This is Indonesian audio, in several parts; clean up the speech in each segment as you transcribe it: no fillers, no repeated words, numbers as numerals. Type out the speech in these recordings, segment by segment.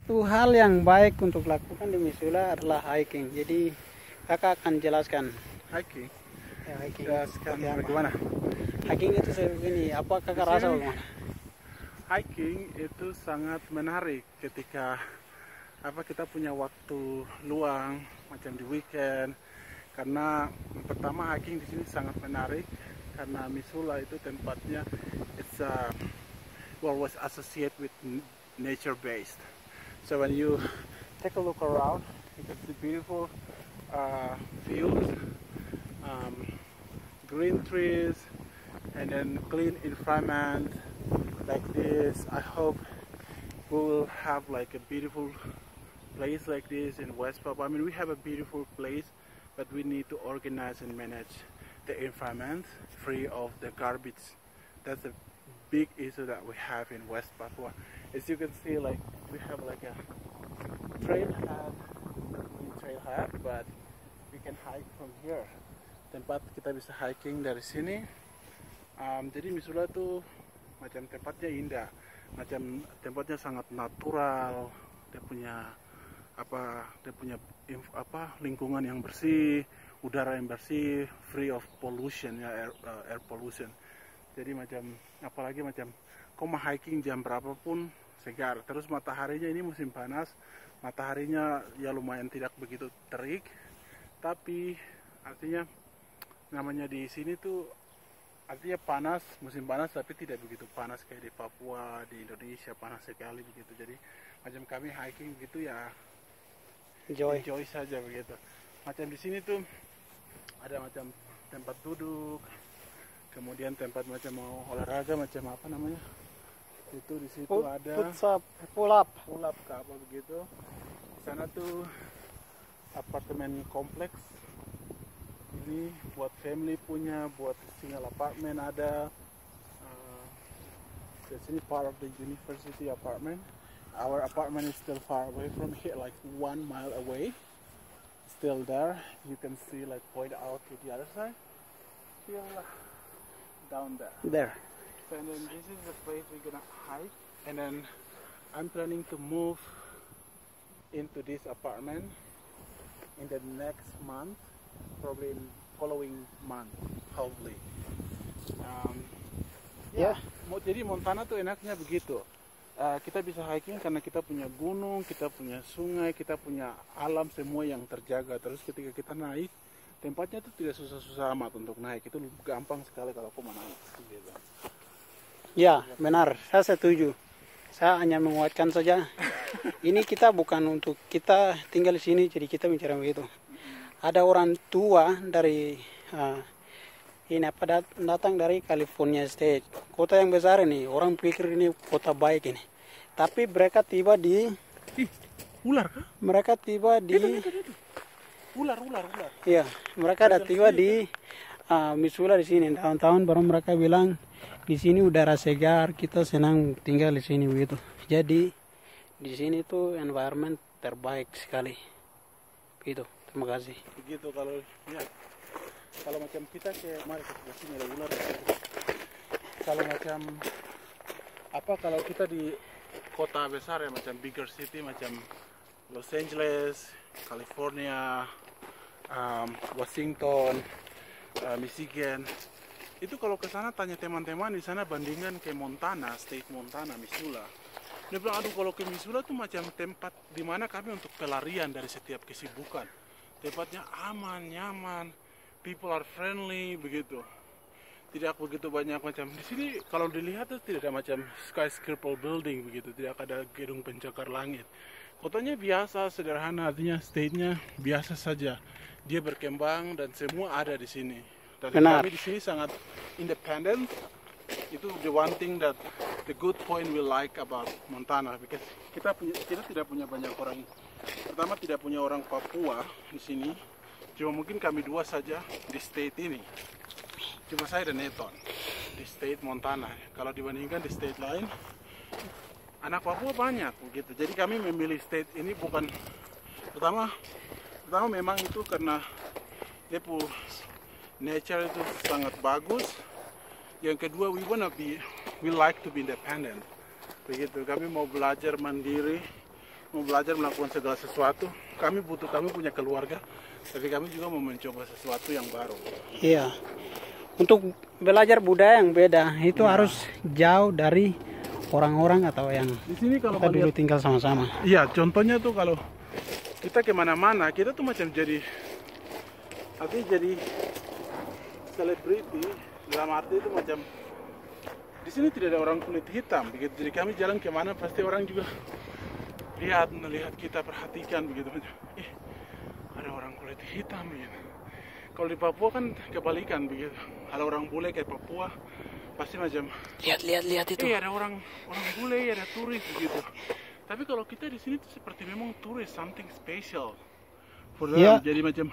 Satu hal yang baik untuk lakukan di Missoula adalah hiking. Jadi kakak akan jelaskan. Hiking. Ya, hiking. Jelaskan Seperti apa? bagaimana? Hiking itu begini. Apa kakak Di rasa sini, bagaimana? Hiking itu sangat menarik ketika kita punya waktu luang macam di weekend. Karena pertama hiking di sini sangat menarik karena Missoula itu tempatnya it's always associated with nature based. So when you take a look around, you can see beautiful views, green trees, and then clean environment like this. I hope we will have like a beautiful place like this in West Papua. I mean, we have a beautiful place, but we need to organize and manage the environment free of the garbage. That's a big issue that we have in West Papua. As you can see, like we have like a trailhead, but we can hike from here. Tempat kita bisa hiking dari sini. Jadi Missoula tuh macam tempatnya indah, macam tempatnya sangat natural. Dia punya lingkungan yang bersih, udara yang bersih, free of pollution ya, air pollution. Jadi macam apalagi macam kau mau hiking jam berapapun segar. Terus mataharinya ini musim panas, mataharinya ya lumayan tidak begitu terik, tapi artinya namanya di sini tuh artinya panas, musim panas tapi tidak begitu panas kayak di Papua, di Indonesia panas sekali begitu. Jadi macam kami hiking gitu ya enjoy saja begitu. Macam di sini tuh ada macam tempat duduk, kemudian tempat macam mau olahraga macam apa namanya? Itu di situ ada pull up ke apa begitu. Di sana tuh apartemen kompleks. Ini buat family punya, buat single apartment ada. Di sini part of the university apartment. Our apartment is still far away from here, like 1 mile away. Still there. You can see, like, point out to the other side. Here, down there. there. So, and then this is the place we're gonna hike. And then I'm planning to move into this apartment in the next month, probably in following month, hopefully. Jadi Montana tuh enaknya begitu. Kita bisa hiking karena kita punya gunung, kita punya sungai, kita punya alam semua yang terjaga. Terus ketika kita naik, tempatnya tuh tidak susah-susah amat untuk naik. Itu gampang sekali kalau aku mau naik. Gitu. Ya, benar. Saya setuju. Saya hanya menguatkan saja. Ini kita bukan untuk kita tinggal di sini, jadi kita bicara begitu. Ada orang tua dari datang dari California State, kota yang besar ini. Orang pikir ini kota baik ini, tapi mereka tiba di ular kah? Mereka tiba di ular. Iya, mereka ada tiba di Missoula di sini tahun-tahun, baru mereka bilang di sini udara segar, kita senang tinggal di sini begitu. Jadi di sini tuh environment terbaik sekali. Gitu. Terima kasih. Begitu kalau macam kita kayak mari ke sini ada ular. Kalau macam kalau kita di kota besar ya macam bigger city macam Los Angeles, California, Washington, Michigan, itu kalau ke sana tanya teman-teman di sana bandingkan ke Montana, state Montana, Missoula. Dia bilang aduh kalau ke Missoula tuh macam tempat di mana kami untuk pelarian dari setiap kesibukan. Tempatnya aman, nyaman, people are friendly begitu. Tidak begitu banyak macam di sini kalau dilihat tuh tidak ada macam skyscraper building begitu, tidak ada gedung pencakar langit. Kotanya biasa, sederhana, artinya state-nya biasa saja. Dia berkembang dan semua ada di sini. Dan kami di sini sangat independent. Itu the one thing that the good point we like about Montana, because kita tidak punya banyak orang. Pertama tidak punya orang Papua di sini. Cuma mungkin kami dua saja di state ini. Cuma saya dan Neton di state Montana. Kalau dibandingkan di state lain, anak Papua banyak begitu. Jadi kami memilih state ini bukan pertama memang itu karena dia nature itu sangat bagus. Yang kedua, we like to be independent. Begitu, kami mau belajar mandiri, mau belajar melakukan segala sesuatu. Kami punya keluarga, tapi kami juga mau mencoba sesuatu yang baru. Iya. Untuk belajar budaya yang beda itu harus jauh dari orang-orang atau yang Di sini kalau kita dulu tinggal sama-sama. iya, contohnya tuh kalau kita kemana-mana, kita tuh macam jadi, artinya jadi selebriti dalam arti itu macam di sini tidak ada orang kulit hitam, begitu. Jadi kami jalan kemana pasti orang juga melihat kita, perhatikan begitu macam, ada orang kulit hitam begitu. Kalau di Papua kan kebalikan begitu. Ada orang bule kayak Papua pasti macam Lihat itu. ada orang bule, ada turis begitu. Tapi kalau kita di sini tuh seperti memang turis, something special for them. Iya. Jadi macam,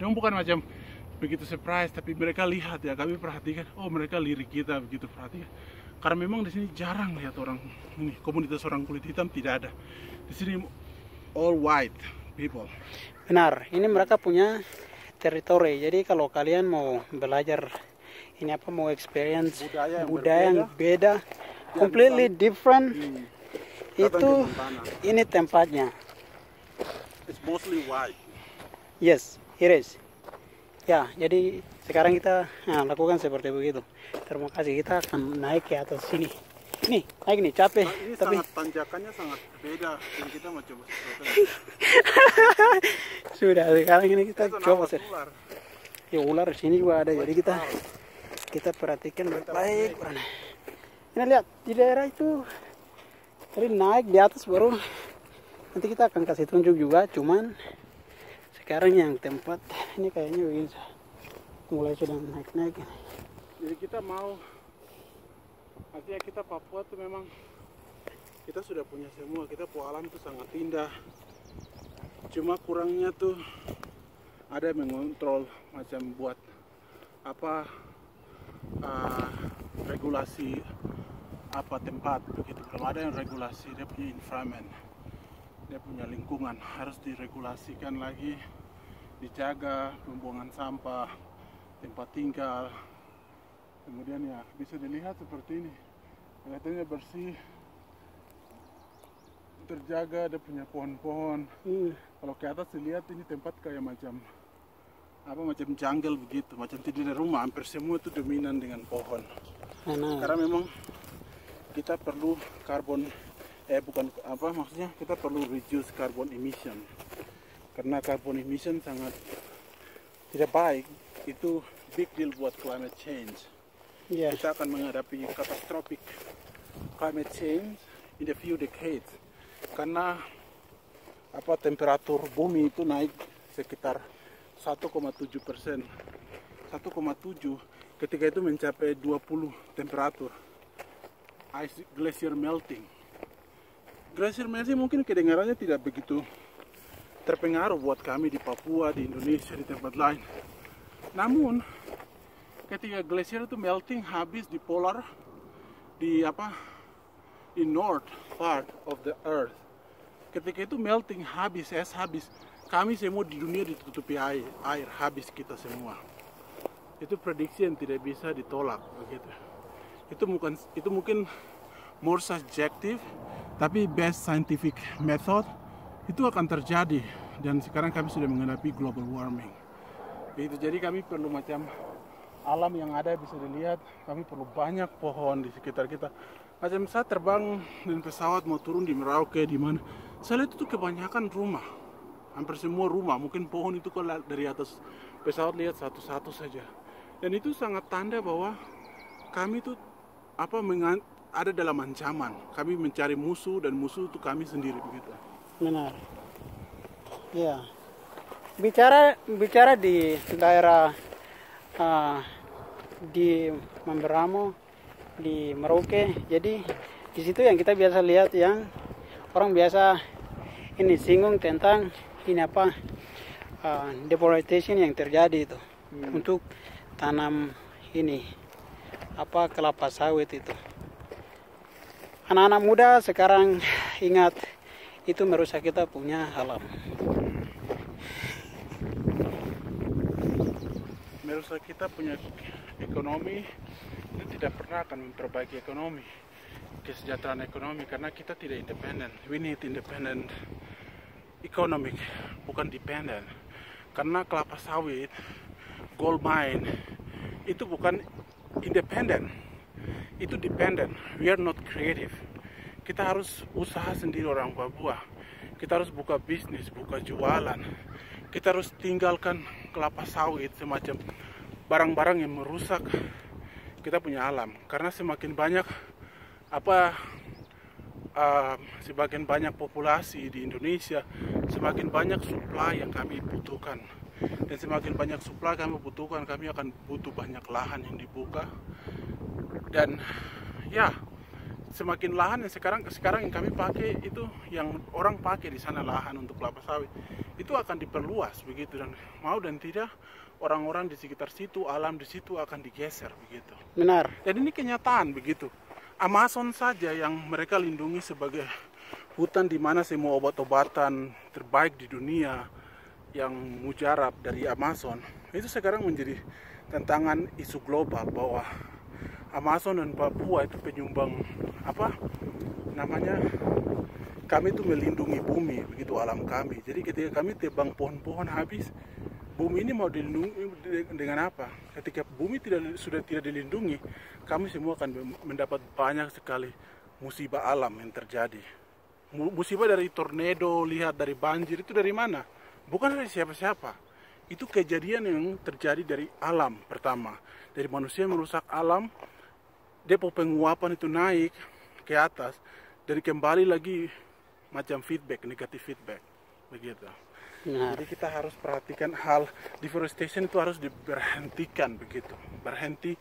dia bukan macam begitu surprise, tapi mereka lihat ya, kami perhatikan, oh mereka lirik kita begitu, perhatikan. Karena memang di sini jarang lihat orang ini, komunitas orang kulit hitam tidak ada. Di sini all white people. Benar, ini mereka punya teritori. Jadi kalau kalian mau belajar ini apa, mau experience budaya yang beda, completely different, itu ini tempatnya. It's mostly white. Yes, it is. Ya, jadi sekarang kita lakukan seperti begitu. Terima kasih, kita akan naik ke atas sini. Nih, naik nih, capek. Ini Tapi sangat tanjakannya sangat beda, dan kita mau coba sesuatu. sudah, sekarang ini kita coba. Ular. Ya, ular di sini juga ada. Jadi kita perhatikan baik-baik. Ini lihat di daerah itu. Tadi naik di atas baru. Nanti kita akan kasih tunjuk juga. Cuman sekarang yang tempat ini kayaknya bisa mulai sudah naik-naik. Jadi kita mau, artinya kita Papua tuh memang kita sudah punya semua. Kita alam tuh sangat indah. Cuma kurangnya tuh ada yang mengontrol, macam buat apa regulasi apa tempat begitu. Belum ada yang regulasi, dia punya environment, dia punya lingkungan, harus diregulasikan lagi, dijaga pembuangan sampah, tempat tinggal. Kemudian ya bisa dilihat seperti ini, kelihatannya bersih, terjaga, dia punya pohon-pohon. Kalau ke atas dilihat ini tempat kayak macam jungle begitu, macam tidak ada rumah, hampir semua itu dominan dengan pohon. Karena memang kita perlu maksudnya kita perlu reduce carbon emission, karena carbon emission sangat tidak baik, itu big deal buat climate change. Kita akan menghadapi catastrophic climate change in the few decades, karena temperatur bumi itu naik sekitar 1,7%. 1,7 ketika itu mencapai 20 temperatur. Ice glacier melting. Glacier melting mungkin kedengarannya tidak begitu terpengaruh buat kami di Papua, di Indonesia, di tempat lain. Namun ketika glacier itu melting habis di polar, di north part of the earth, ketika itu melting habis, es habis, kami semua di dunia ditutupi air habis kita semua. Itu prediksi yang tidak bisa ditolak begitu. Itu mungkin more subjective, tapi best scientific method itu akan terjadi, dan sekarang kami sudah menghadapi global warming. Begitu, jadi kami perlu macam alam yang ada bisa dilihat, kami perlu banyak pohon di sekitar kita. Macam saya terbang dengan pesawat mau turun di Merauke di mana, saya lihat itu kebanyakan rumah, hampir semua rumah. Mungkin pohon itu kalau dari atas pesawat lihat satu-satu saja, dan itu sangat tanda bahwa kami itu ada dalam ancaman. Kami mencari musuh, dan musuh itu kami sendiri begitu. Benar. Ya. Bicara di daerah di Mamberamo, di Merauke. Jadi di situ yang kita biasa lihat, yang orang biasa ini singgung tentang ini deforestation yang terjadi itu untuk tanam ini kelapa sawit itu. Anak-anak muda sekarang ingat itu merusak kita punya alam. Merusak kita punya ekonomi, itu tidak pernah akan memperbaiki ekonomi. kesejahteraan ekonomi karena kita tidak independen. We need independent economic, bukan dependent. Karena kelapa sawit, gold mine itu bukan independen, itu dependent. We are not creative. Kita harus usaha sendiri orang Papua. Kita harus buka bisnis, buka jualan. Kita harus tinggalkan kelapa sawit semacam barang-barang yang merusak kita punya alam. Karena semakin banyak semakin banyak populasi di Indonesia, semakin banyak supply yang kami butuhkan. Dan semakin banyak supply kami butuhkan, kami akan butuh banyak lahan yang dibuka. Dan ya, semakin lahan yang sekarang yang kami pakai itu, yang orang pakai di sana lahan untuk kelapa sawit, itu akan diperluas begitu, dan mau dan tidak orang-orang di sekitar situ, alam di situ akan digeser begitu. Benar. Dan ini kenyataan begitu. Amazon saja yang mereka lindungi sebagai hutan di mana semua obat-obatan terbaik di dunia yang mujarab dari Amazon, itu sekarang menjadi tantangan isu global bahwa Amazon dan Papua itu penyumbang kami itu melindungi bumi begitu, alam kami. Jadi ketika kami tebang pohon-pohon habis, bumi ini mau dilindungi dengan apa? Ketika bumi sudah tidak dilindungi, kami semua akan mendapat banyak sekali musibah alam yang terjadi. Musibah dari tornado, lihat dari banjir, itu dari mana? Bukan dari siapa-siapa. Itu kejadian yang terjadi dari alam pertama. Dari manusia merusak alam, depo penguapan itu naik ke atas, dan kembali lagi macam feedback, negatif feedback. Begitu. Benar. Jadi kita harus perhatikan hal deforestation itu harus diberhentikan begitu. Berhenti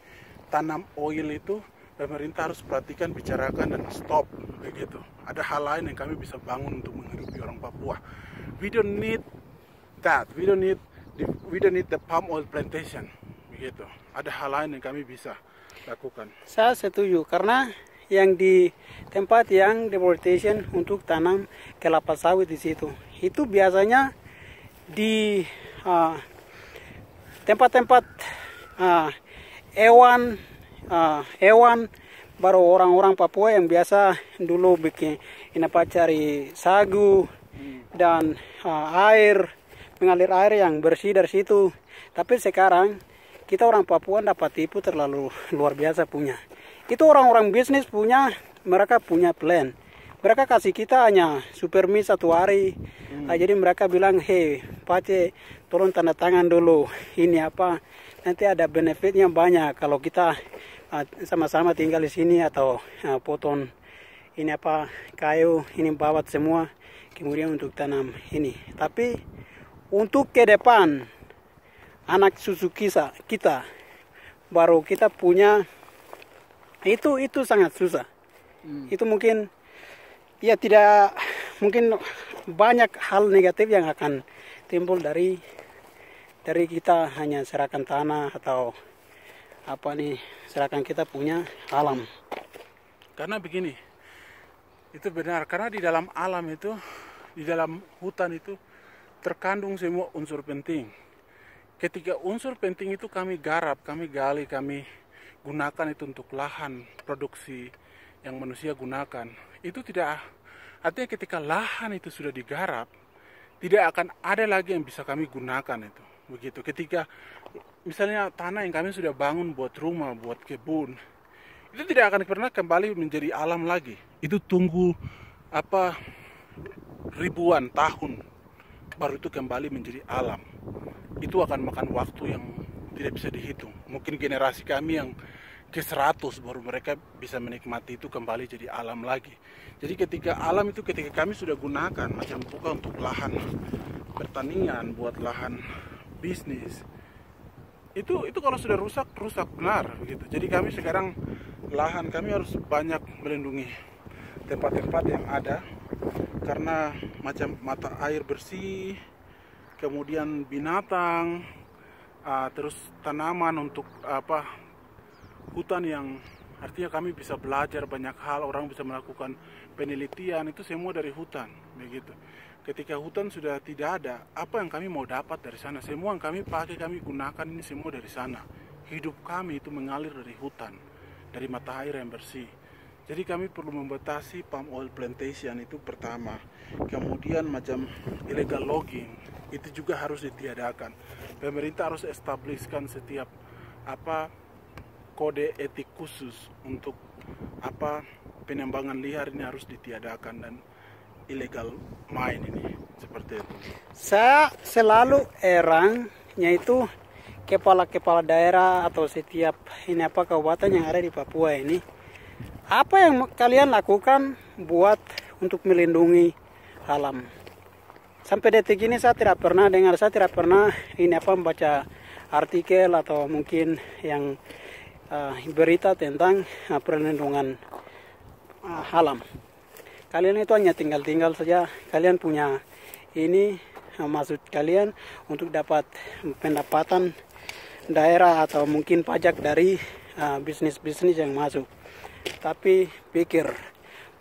tanam oil itu, pemerintah harus perhatikan, bicarakan, dan stop begitu. Ada hal lain yang kami bisa bangun untuk menghidupi orang Papua. We don't need that. We don't need the palm oil plantation begitu. Ada hal lain yang kami bisa lakukan. Saya setuju karena yang di tempat yang deforestation untuk tanam kelapa sawit di situ, itu biasanya di tempat-tempat hewan baru orang-orang Papua yang biasa dulu bikin cari sagu dan mengalir air yang bersih dari situ. Tapi sekarang kita orang Papua dapat tipu terlalu luar biasa punya. Itu orang-orang bisnis punya, mereka punya plan. Mereka kasih kita hanya super meet 1 hari. Jadi mereka bilang, hey Pace, tolong tanda tangan dulu. Ini apa? Nanti ada benefitnya banyak kalau kita sama-sama tinggal di sini atau potong kayu, ini bawat semua, kemudian untuk tanam ini. Tapi untuk ke depan anak susu kita baru kita punya itu sangat susah. Itu mungkin ya tidak mungkin banyak hal negatif yang akan timbul dari kita hanya serahkan tanah atau serahkan kita punya alam. Karena begini, itu benar, karena di dalam alam itu, di dalam hutan itu terkandung semua unsur penting. Ketika unsur penting itu kami garap, kami gali, kami gunakan itu untuk lahan produksi yang manusia gunakan, itu tidak, artinya ketika lahan itu sudah digarap, tidak akan ada lagi yang bisa kami gunakan itu. Begitu. Ketika misalnya tanah yang kami sudah bangun buat rumah, buat kebun, itu tidak akan pernah kembali menjadi alam lagi. Itu tunggu ribuan tahun baru itu kembali menjadi alam. Itu akan makan waktu yang tidak bisa dihitung. Mungkin generasi kami yang ke-100 baru mereka bisa menikmati itu kembali jadi alam lagi. Jadi ketika alam itu ketika kami sudah gunakan macam bukan untuk lahan pertanian, buat lahan bisnis, itu kalau sudah rusak benar begitu. Jadi kami sekarang lahan kami harus banyak melindungi tempat-tempat yang ada, karena macam mata air bersih, kemudian binatang, terus tanaman untuk hutan yang artinya kami bisa belajar banyak hal, orang bisa melakukan penelitian, itu semua dari hutan begitu. Ketika hutan sudah tidak ada, apa yang kami mau dapat dari sana? Semua yang kami pakai, kami gunakan ini semua dari sana. Hidup kami itu mengalir dari hutan, dari mata air yang bersih. Jadi kami perlu membatasi palm oil plantation itu pertama. Kemudian macam illegal logging itu juga harus ditiadakan. Pemerintah harus establishkan setiap kode etik khusus untuk penembangan liar ini harus ditiadakan dan illegal mine ini seperti itu. Saya selalu yaitu kepala-kepala daerah atau setiap kabupaten yang ada di Papua ini, apa yang kalian lakukan buat untuk melindungi alam? Sampai detik ini saya tidak pernah dengar, saya tidak pernah membaca artikel atau mungkin yang berita tentang perlindungan alam. Kalian itu hanya tinggal-tinggal saja, kalian punya maksud kalian untuk dapat pendapatan daerah atau mungkin pajak dari bisnis-bisnis yang masuk. Tapi pikir,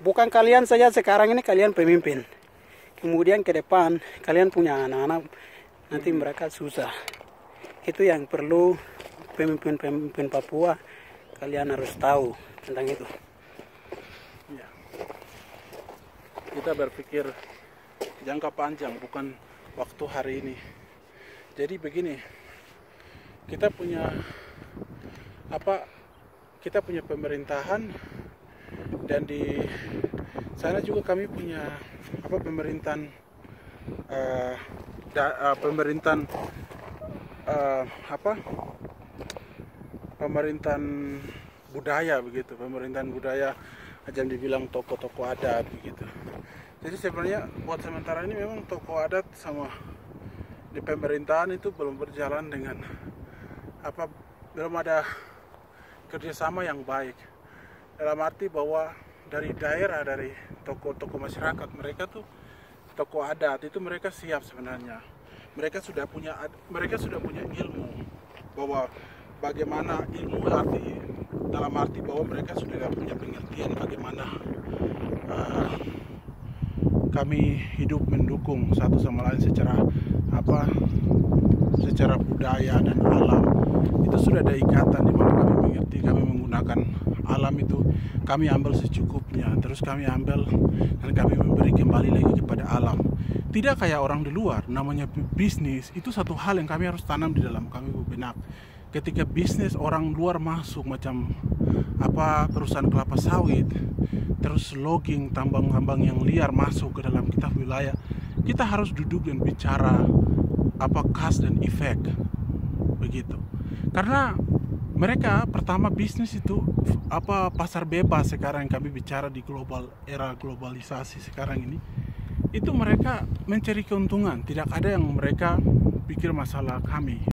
bukan kalian saja sekarang ini kalian pemimpin. Kemudian ke depan kalian punya anak-anak, nanti mereka susah. Itu yang perlu pemimpin Papua, kalian harus tahu tentang itu. Ya. Kita berpikir jangka panjang, bukan waktu hari ini. Jadi begini, kita punya pemerintahan, dan di sana juga kami punya pemerintahan budaya begitu, pemerintahan budaya macam dibilang toko-toko adat begitu. Jadi sebenarnya buat sementara ini memang toko adat sama di pemerintahan itu belum berjalan dengan belum ada kerjasama yang baik, dalam arti bahwa dari daerah, dari toko-toko masyarakat, mereka tuh toko adat itu mereka siap sebenarnya, mereka sudah punya ilmu bahwa bagaimana ilmu dalam arti bahwa mereka sudah punya pengertian bagaimana kami hidup mendukung satu sama lain secara budaya dan alam. Itu sudah ada ikatan di mana kami mengerti, kami menggunakan alam itu, kami ambil secukupnya, terus kami ambil dan kami memberi kembali lagi kepada alam. Tidak kayak orang di luar, namanya bisnis itu satu hal yang kami harus tanam di dalam kami benak. Ketika bisnis orang luar masuk macam perusahaan kelapa sawit, terus logging, tambang-tambang yang liar masuk ke dalam kita wilayah, kita harus duduk dan bicara cause dan efek begitu. Karena mereka pertama bisnis itu pasar bebas sekarang yang kami bicara di era globalisasi sekarang ini, itu mereka mencari keuntungan, tidak ada yang mereka pikir masalah kami.